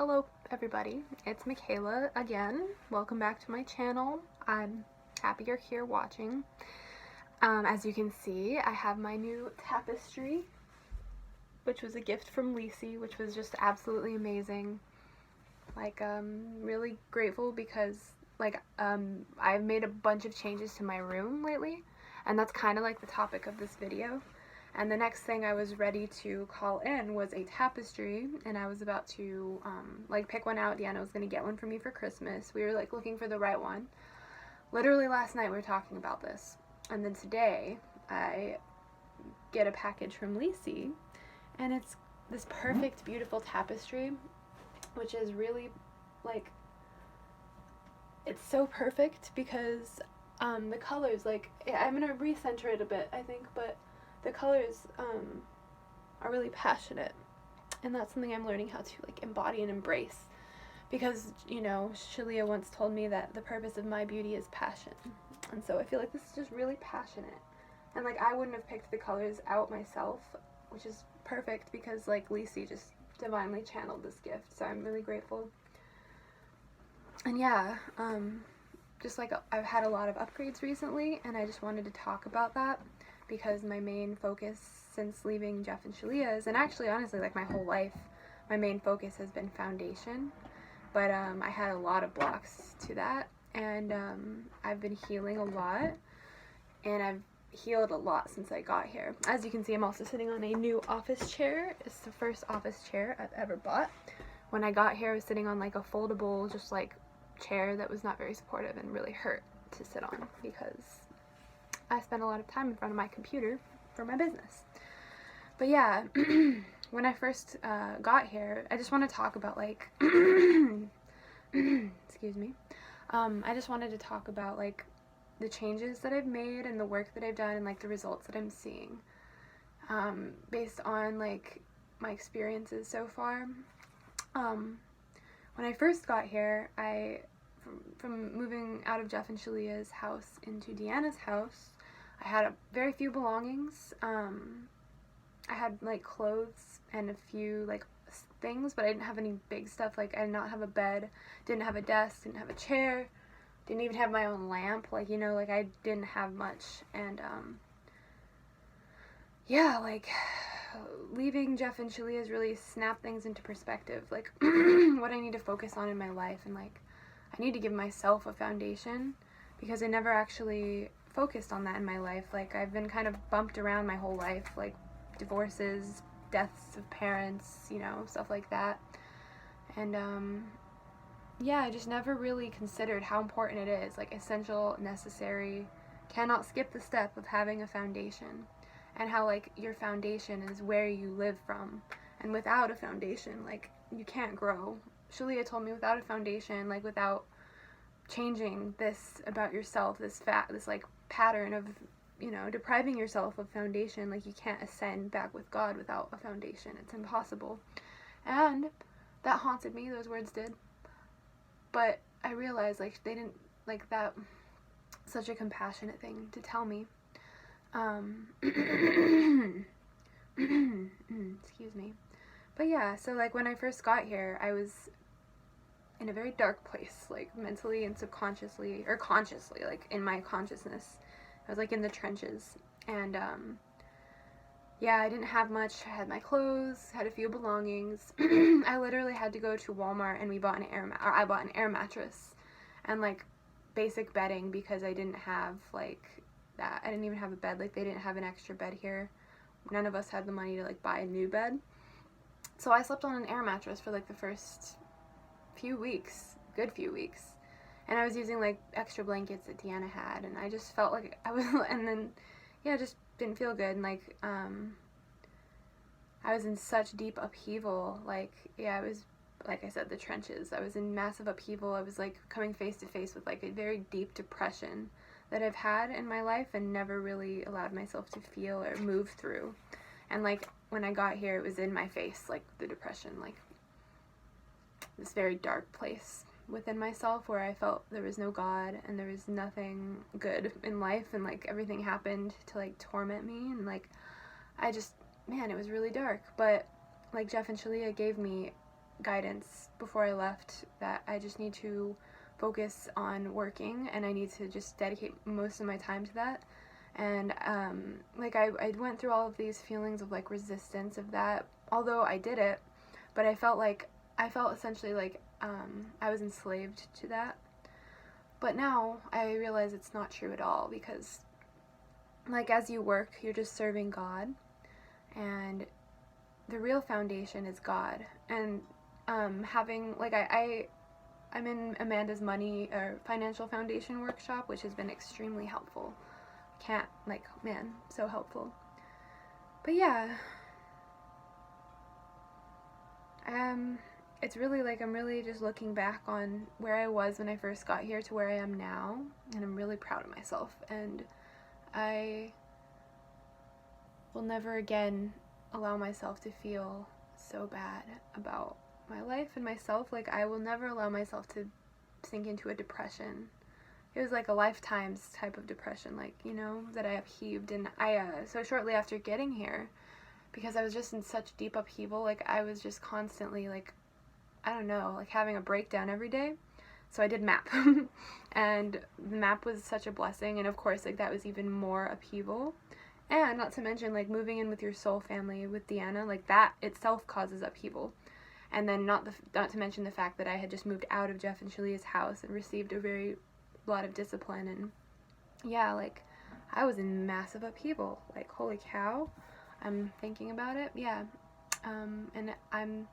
Hello everybody, it's Michaila again. Welcome back to my channel. I'm happy you're here watching. As you can see, I have my new tapestry, which was a gift from Lisi, which was just absolutely amazing. Really grateful because I've made a bunch of changes to my room lately, and that's kind of like the topic of this video. And the next thing I was ready to call in was a tapestry, and I was about to pick one out. Deanna was going to get one for me for Christmas. We were looking for the right one. Literally last night we were talking about this, and then today I get a package from Lisi, and it's this perfect, beautiful tapestry, which is really it's so perfect because the colors, I'm going to recenter it a bit, I think, but the colors are really passionate, and that's something I'm learning how to embody and embrace, because Shaleia once told me that the purpose of my beauty is passion, and so I feel like this is just really passionate, and I wouldn't have picked the colors out myself, which is perfect because Lisi just divinely channeled this gift, so I'm really grateful. And yeah, I've had a lot of upgrades recently, and I just wanted to talk about that because my main focus since leaving Jeff and Shaleia, and actually honestly my whole life, my main focus has been foundation, but I had a lot of blocks to that, and I've been healing a lot, and I've healed a lot since I got here. As you can see, I'm also sitting on a new office chair. It's the first office chair I've ever bought. When I got here, I was sitting on a foldable chair that was not very supportive and really hurt to sit on because I spend a lot of time in front of my computer for my business. But yeah, when I first got here, I just want to talk about excuse me. I just wanted to talk about the changes that I've made and the work that I've done and the results that I'm seeing based on my experiences so far. When I first got here, from moving out of Jeff and Shaleia's house into Deanna's house, I had very few belongings. I had clothes and a few things, but I didn't have any big stuff. I did not have a bed, didn't have a desk, didn't have a chair, didn't even have my own lamp. I didn't have much. And yeah, leaving Jeff and Shaleia has really snapped things into perspective, what I need to focus on in my life, and I need to give myself a foundation because I never actually focused on that in my life. I've been kind of bumped around my whole life, divorces, deaths of parents, stuff like that, and yeah, I just never really considered how important it is, essential, necessary, cannot skip the step of having a foundation, and how your foundation is where you live from, and without a foundation you can't grow. Shaleia told me without a foundation, without changing this about yourself, this pattern of depriving yourself of foundation, you can't ascend back with God without a foundation. It's impossible. And that haunted me, those words did, but I realized they didn't that, such a compassionate thing to tell me. Excuse me. But yeah, so when I first got here, I was in a very dark place, mentally and subconsciously, or consciously, in my consciousness. I was in the trenches, and yeah, I didn't have much. I had my clothes, had a few belongings. I literally had to go to Walmart, and I bought an air mattress and basic bedding because I didn't have that. I didn't even have a bed. They didn't have an extra bed here. None of us had the money to buy a new bed. So I slept on an air mattress for the first few weeks, good few weeks. And I was using extra blankets that Deanna had, and I just felt I was, and then yeah, it just didn't feel good. And I was in such deep upheaval. Yeah, I was, I said, the trenches. I was in massive upheaval. I was coming face to face with a very deep depression that I've had in my life and never really allowed myself to feel or move through. And when I got here, it was in my face, the depression, this very dark place within myself where I felt there was no God and there was nothing good in life, and everything happened to torment me, and I just, man, it was really dark. But Jeff and Shaleia gave me guidance before I left that I just need to focus on working, and I need to just dedicate most of my time to that. And like I went through all of these feelings of like resistance of that, although I did it, but I felt essentially like I was enslaved to that. But now I realize it's not true at all, because like as you work, you're just serving God, and the real foundation is God. And having like I'm in Amanda's money or financial foundation workshop, which has been extremely helpful. Can't, like, man, so helpful. But yeah, it's really like I'm really just looking back on where I was when I first got here to where I am now, and I'm really proud of myself, and I will never again allow myself to feel so bad about my life and myself. Like, I will never allow myself to sink into a depression. It was like a lifetime's type of depression, like, you know, that I upheaved. And so shortly after getting here, because I was just in such deep upheaval, like, I was just constantly, like, I don't know, like, having a breakdown every day. So I did MAP. And the MAP was such a blessing. And of course, like, that was even more upheaval. And not to mention, like, moving in with your soul family with Deanna, like, that itself causes upheaval. And then not to mention the fact that I had just moved out of Jeff and Shaleia's house and received a lot of discipline. And yeah, like, I was in massive upheaval. Like, holy cow. I'm thinking about it. Yeah. And I'm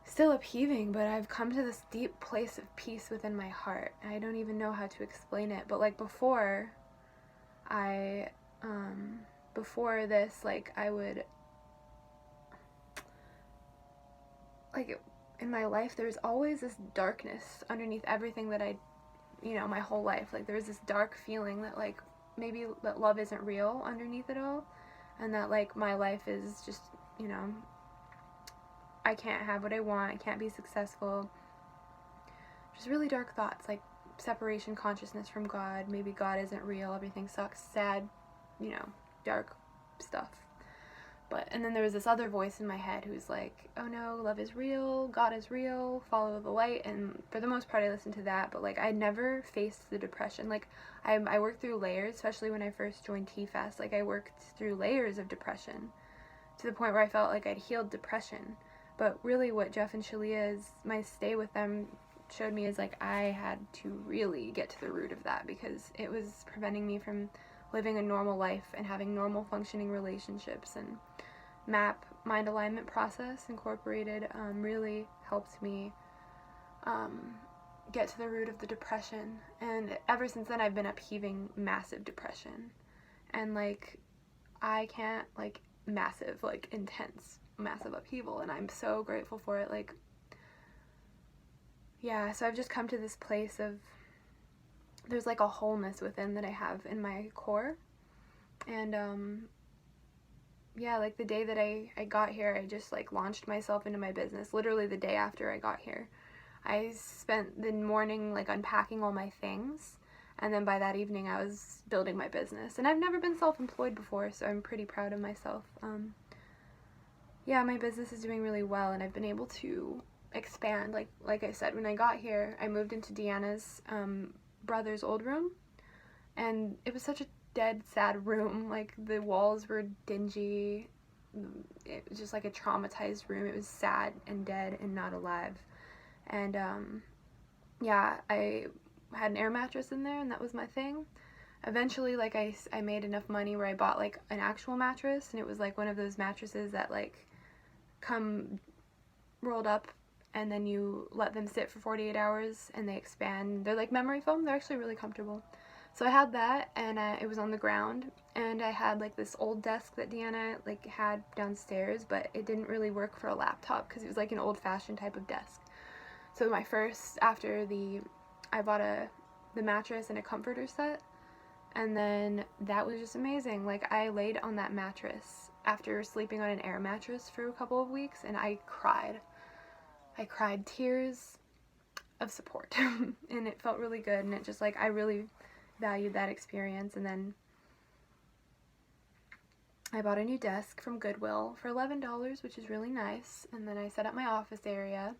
still upheaving, but I've come to this deep place of peace within my heart. I don't even know how to explain it. But like before this, like, I would, like, in my life, there's always this darkness underneath everything that my whole life. Like, there's this dark feeling that, like, maybe that love isn't real underneath it all, and that, like, my life is just, I can't have what I want, I can't be successful. Just really dark thoughts, like separation consciousness from God, maybe God isn't real, everything sucks, sad, dark stuff. And then there was this other voice in my head who's like, oh no, love is real, God is real, follow the light. And for the most part I listened to that, but like I never faced the depression. Like I worked through layers, especially when I first joined TFAS. Like I worked through layers of depression to the point where I felt like I'd healed depression. But really what Jeff and Shaleia, my stay with them, showed me is like I had to really get to the root of that, because it was preventing me from living a normal life and having normal functioning relationships. And MAP, mind alignment process incorporated, really helped me get to the root of the depression. And ever since then I've been upheaving massive depression, and like I can't, like, massive, like intense massive upheaval, and I'm so grateful for it. Like, yeah, so I've just come to this place of there's like a wholeness within that I have in my core. And yeah, like the day that I got here, I just like launched myself into my business. Literally the day after I got here, I spent the morning like unpacking all my things, and then by that evening I was building my business. And I've never been self-employed before, so I'm pretty proud of myself. Yeah, my business is doing really well, and I've been able to expand. Like I said, when I got here, I moved into Deanna's brother's old room, and it was such a dead, sad room. Like, the walls were dingy. It was just like a traumatized room. It was sad and dead and not alive. And yeah, I had an air mattress in there, and that was my thing. Eventually, like, I made enough money where I bought like an actual mattress, and it was like one of those mattresses that like come rolled up, and then you let them sit for 48 hours and they expand. They're like memory foam. They're actually really comfortable. So I had that, and it was on the ground, and I had like this old desk that Deanna like had downstairs, but it didn't really work for a laptop because it was like an old-fashioned type of desk. So I bought the mattress and a comforter set, and then that was just amazing. Like, I laid on that mattress after sleeping on an air mattress for a couple of weeks, and I cried tears of support. And it felt really good, and it just, like, I really valued that experience. And then I bought a new desk from Goodwill for $11, which is really nice, and then I set up my office area.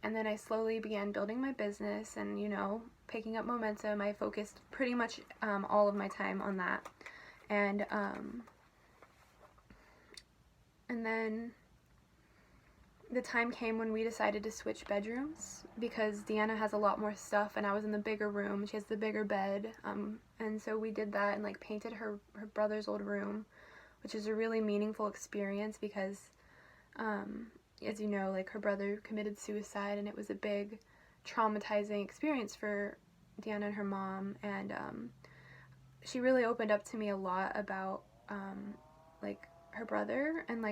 And then I slowly began building my business and, picking up momentum. I focused pretty much all of my time on that. And then the time came when we decided to switch bedrooms because Deanna has a lot more stuff and I was in the bigger room. She has the bigger bed. And so we did that and painted her brother's old room, which is a really meaningful experience because as you know, her brother committed suicide and it was a big traumatizing experience for Deanna and her mom, and she really opened up to me a lot about her brother, and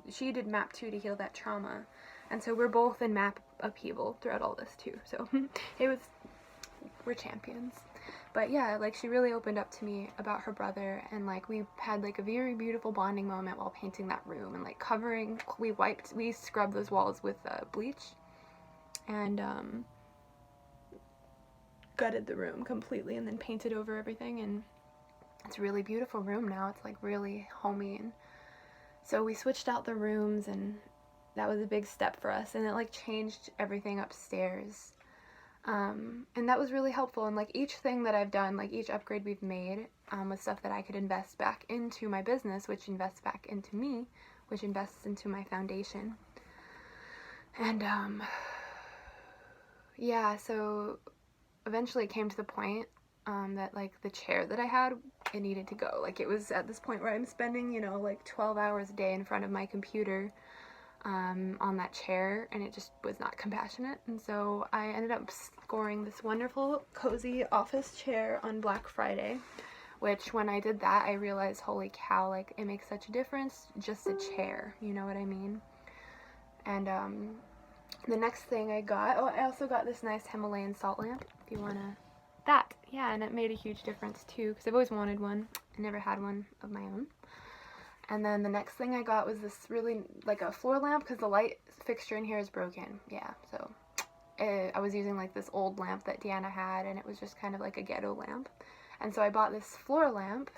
she did MAP 2 to heal that trauma, and so we're both in MAP upheaval throughout all this too, so we're champions. But yeah, she really opened up to me about her brother, and we had a very beautiful bonding moment while painting that room, and we scrubbed those walls with bleach, and gutted the room completely, and then painted over everything, and it's a really beautiful room now. It's really homey, and so we switched out the rooms, and that was a big step for us, and it changed everything upstairs. And that was really helpful, and each thing that I've done, each upgrade we've made, was stuff that I could invest back into my business, which invests back into me, which invests into my foundation. And yeah, so eventually it came to the point that the chair that I had, it needed to go. It was at this point where I'm spending 12 hours a day in front of my computer on that chair, and it just was not compassionate, and so I ended up scoring this wonderful cozy office chair on Black Friday, which when I did that I realized, holy cow, it makes such a difference, just a chair, you know what I mean? And the next thing I got, I also got this nice Himalayan salt lamp, if you wanna, that, yeah, and it made a huge difference too, because I've always wanted one. I never had one of my own. And then the next thing I got was this really, a floor lamp, because the light fixture in here is broken. Yeah, so I was using this old lamp that Deanna had, and it was just kind of a ghetto lamp. And so I bought this floor lamp.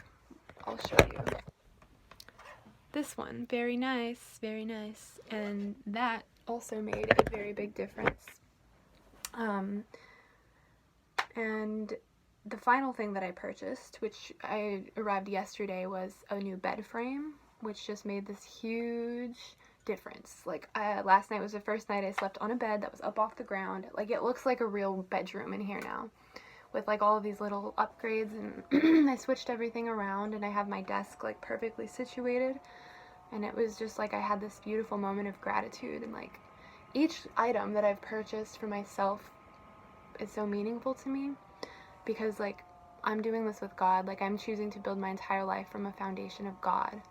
I'll show you. This one, very nice, very nice. And that also made a very big difference. And the final thing that I purchased, which I arrived yesterday, was a new bed frame, which just made this huge difference. Last night was the first night I slept on a bed that was up off the ground. It looks like a real bedroom in here now, with all of these little upgrades, and I switched everything around, and I have my desk perfectly situated, and it was just I had this beautiful moment of gratitude, and each item that I've purchased for myself is so meaningful to me. Because, I'm doing this with God. I'm choosing to build my entire life from a foundation of God.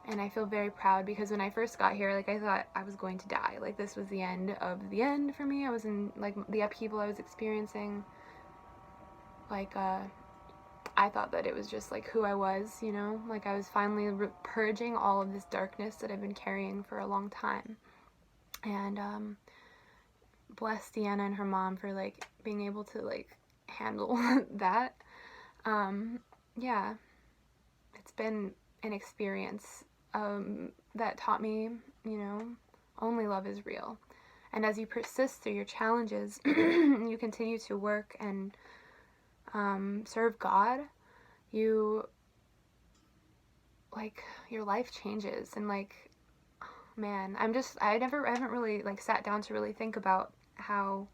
And I feel very proud because when I first got here, I thought I was going to die. This was the end of the end for me. I was in, the upheaval I was experiencing. I thought that it was just, who I was, I was finally purging all of this darkness that I've been carrying for a long time. And, bless Deanna and her mom for, being able to, handle that. Yeah, it's been an experience that taught me, only love is real. And as you persist through your challenges, you continue to work and serve God, your life changes. And man, I haven't really sat down to really think about how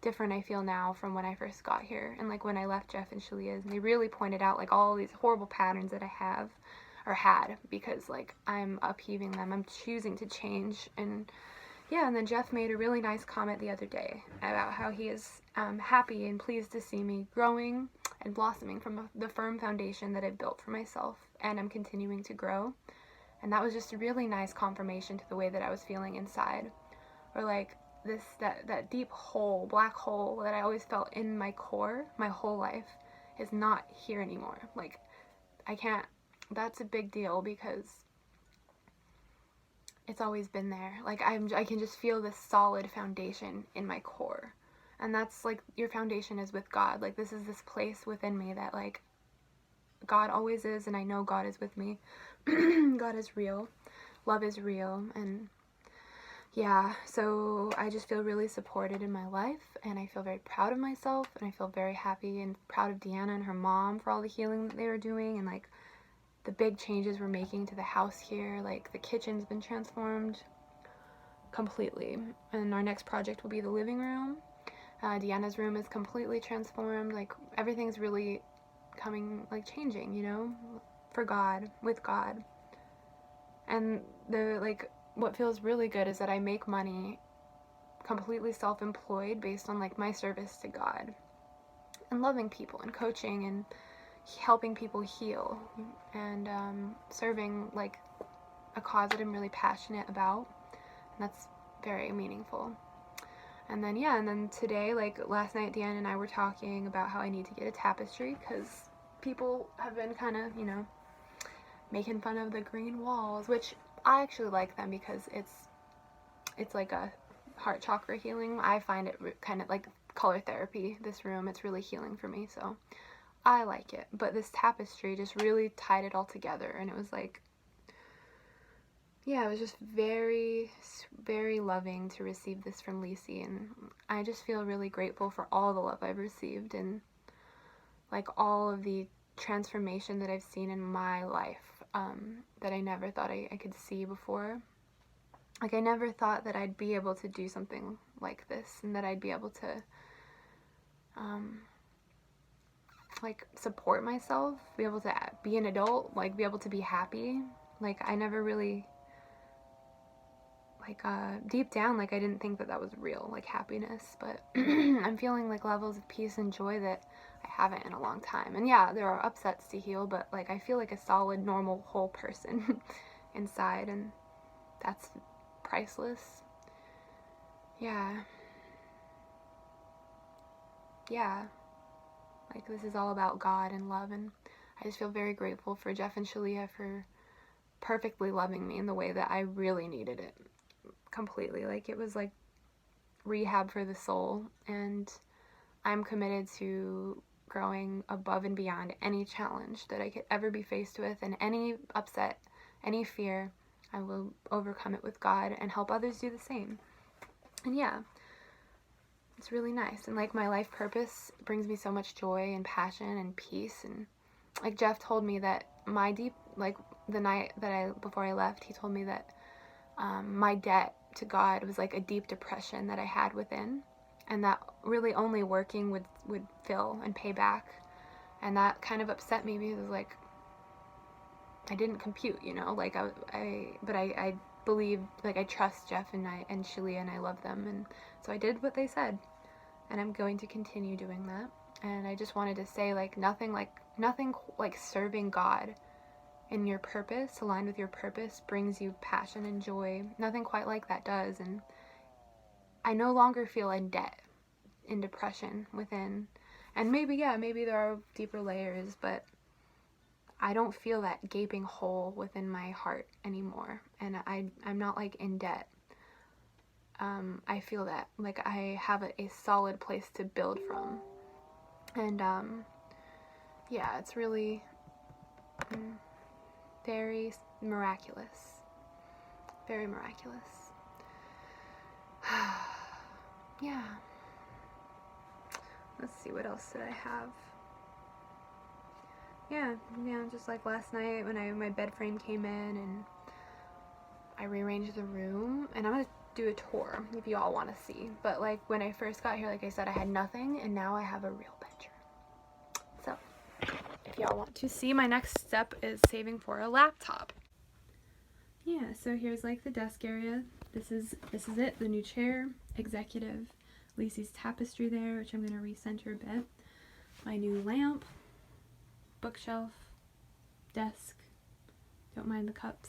different I feel now from when I first got here, and when I left Jeff and Shaleia's, and they really pointed out all these horrible patterns that I have or had, because I'm upheaving them, I'm choosing to change. And yeah, and then Jeff made a really nice comment the other day about how he is happy and pleased to see me growing and blossoming from the firm foundation that I've built for myself, and I'm continuing to grow. And that was just a really nice confirmation to the way that I was feeling inside, or that deep hole, black hole that I always felt in my core my whole life is not here anymore. I can't, that's a big deal because it's always been there. I can just feel this solid foundation in my core. And that's your foundation is with God. This is this place within me that God always is, and I know God is with me. God is real. Love is real. And yeah, so I just feel really supported in my life, and I feel very proud of myself, and I feel very happy and proud of Deanna and her mom for all the healing that they were doing, and like the big changes we're making to the house here. Like the kitchen's been transformed completely, and our next project will be the living room. Deanna's room is completely transformed. Like everything's really coming, like changing, you know, for God, with God. And the like what feels really good is that I make money completely self-employed based on like my service to God and loving people and coaching and helping people heal and serving like a cause that I'm really passionate about, and that's very meaningful. And then yeah, and then today, like last night, Dan and I were talking about how I need to get a tapestry because people have been kind of, you know, making fun of the green walls, which I actually like them because it's like a heart chakra healing. I find it kind of like color therapy, this room. It's really healing for me, so I like it. But this tapestry just really tied it all together, and it was like, yeah, it was just very, very loving to receive this from Lisi, and I just feel really grateful for all the love I've received and like all of the transformation that I've seen in my life that I never thought I could see before. Like I never thought that I'd be able to do something like this, and that I'd be able to like support myself, be able to be an adult, like be able to be happy. Like I never really, like deep down, like I didn't think that was real, like happiness, but I'm feeling like levels of peace and joy that I haven't in a long time. And yeah, there are upsets to heal, but like I feel like a solid, normal, whole person inside, and that's priceless. Yeah, like this is all about God and love, and I just feel very grateful for Jeff and Shaleia for perfectly loving me in the way that I really needed it. Completely. Like it was like rehab for the soul, and I'm committed to growing above and beyond any challenge that I could ever be faced with, and any upset, any fear. I will overcome it with God and help others do the same. And yeah, it's really nice. And like my life purpose brings me so much joy and passion and peace. And like Jeff told me that my deep, like the night that before I left, he told me that my debt to God was like a deep depression that I had within, and that really only working would fill and pay back. And that kind of upset me because like I didn't compute, you know, like I believe, like I trust Jeff and Shaleia, and I love them, and so I did what they said, and I'm going to continue doing that. And I just wanted to say, like nothing like serving God in your purpose, aligned with your purpose, brings you passion and joy. Nothing quite like that does. And I no longer feel in debt, in depression within. And maybe there are deeper layers, but I don't feel that gaping hole within my heart anymore. And I'm not like in debt. I feel that like I have a solid place to build from. And yeah, it's really very miraculous. Very miraculous. Yeah. Let's see, what else did I have? Yeah, just like last night when my bed frame came in and I rearranged the room, and I'm gonna do a tour if you all want to see. But like when I first got here, like I said, I had nothing, and now I have a real bedroom. So if y'all want to see, my next step is saving for a laptop. Yeah, so here's like the desk area. This is it, the new chair, executive, Lisi's tapestry there, which I'm gonna recenter a bit. My new lamp, bookshelf, desk, don't mind the cups,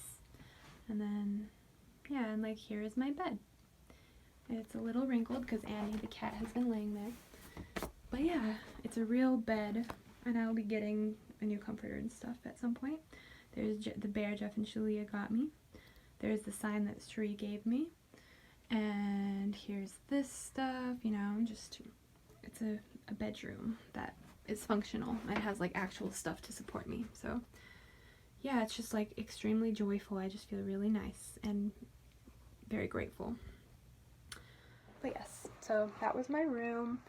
and then yeah, and like here is my bed. It's a little wrinkled because Annie the cat has been laying there, but yeah, it's a real bed, and I'll be getting a new comforter and stuff at some point. There's the bear Jeff and Shaleia got me. There's the sign that Sri gave me, and here's this stuff, you know, just it's a bedroom that is functional and has like actual stuff to support me. So yeah, it's just like extremely joyful. I just feel really nice and very grateful. But yes, so that was my room,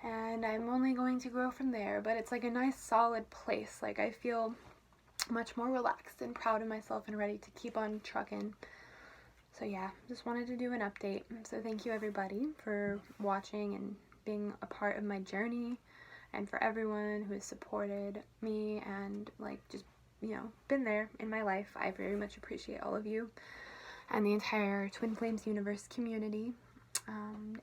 and I'm only going to grow from there, but it's like a nice solid place. Like I feel much more relaxed and proud of myself and ready to keep on trucking. So yeah, just wanted to do an update. So thank you everybody for watching and being a part of my journey, and for everyone who has supported me and like just, you know, been there in my life. I very much appreciate all of you and the entire Twin Flames Universe community,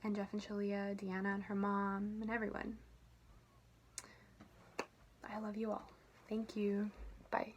and Jeff and Shaleia, Deanna and her mom, and everyone. I love you all. Thank you. Bye.